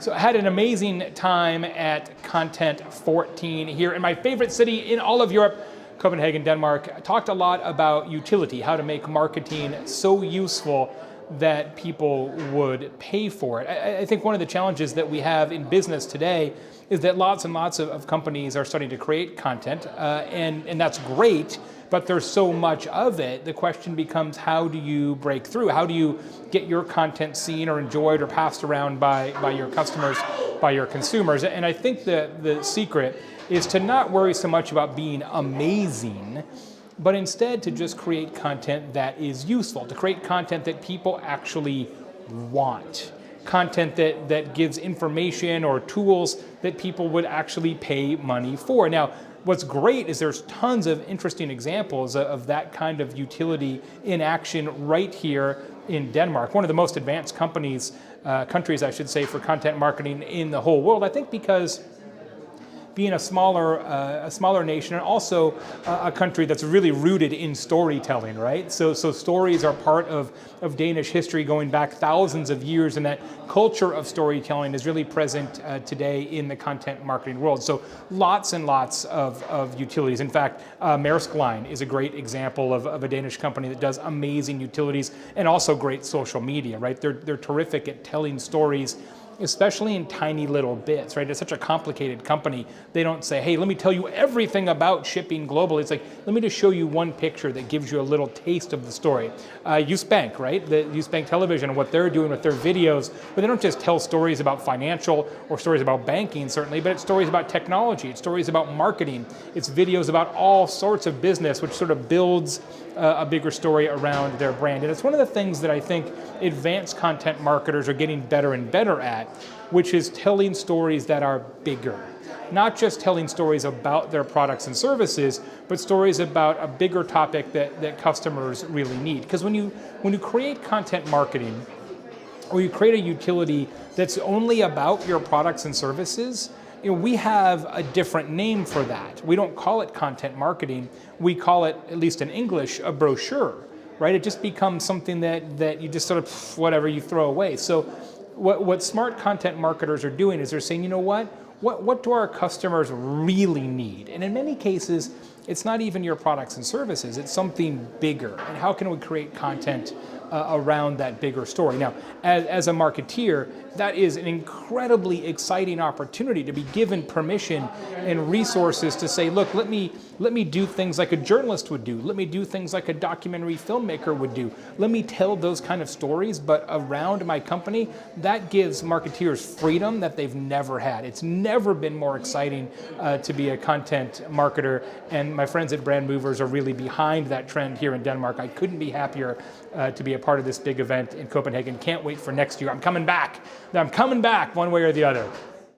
So I had an amazing time at Content 14 here in my favorite city in all of Europe, Copenhagen, Denmark. I talked a lot about Youtility, how to make marketing so useful that people would pay for it. I think one of the challenges that we have in business today is that lots and lots of companies are starting to create content, and that's great, but there's so much of it. The question becomes, how do you break through? How do you get your content seen or enjoyed or passed around by your customers, by your consumers? And I think the secret is to not worry so much about being amazing, but instead to just create content that is useful, to create content that people actually want, content that gives information or tools that people would actually pay money for. Now, what's great is there's tons of interesting examples of that kind of utility in action right here in Denmark, one of the most advanced countries, I should say, for content marketing in the whole world. I think because being a smaller nation, and also a country that's really rooted in storytelling, right? So stories are part of Danish history going back thousands of years, and that culture of storytelling is really present today in the content marketing world. So lots and lots of utilities. In fact, Maersk Line is a great example of a Danish company that does amazing utilities and also great social media, right? They're terrific at telling stories, especially in tiny little bits, right? It's such a complicated company. They don't say, hey, let me tell you everything about shipping globally. It's like, let me just show you one picture that gives you a little taste of the story. Bank, right? The Bank television and what they're doing with their videos, but they don't just tell stories about financial or stories about banking, certainly, but it's stories about technology, it's stories about marketing, it's videos about all sorts of business, which sort of builds a bigger story around their brand. And it's one of the things that I think advanced content marketers are getting better and better at, which is telling stories that are bigger. Not just telling stories about their products and services, but stories about a bigger topic that customers really need. Because when you create content marketing, or you create a utility that's only about your products and services, we have a different name for that. We don't call it content marketing. We call it, at least in English, a brochure, right? It just becomes something that you just sort of, whatever, you throw away. So what smart content marketers are doing is they're saying, you know what do our customers really need? And in many cases, it's not even your products and services, it's something bigger. And how can we create content around that bigger story? Now, as a marketeer, that is an incredibly exciting opportunity to be given permission and resources to say, look, let me do things like a journalist would do. Let me do things like a documentary filmmaker would do. Let me tell those kind of stories, but around my company. That gives marketeers freedom that they've never had. It's never been more exciting to be a content marketer, and my friends at Brand Movers are really behind that trend here in Denmark. I couldn't be happier to be a part of this big event in Copenhagen. Can't wait for next year. I'm coming back one way or the other.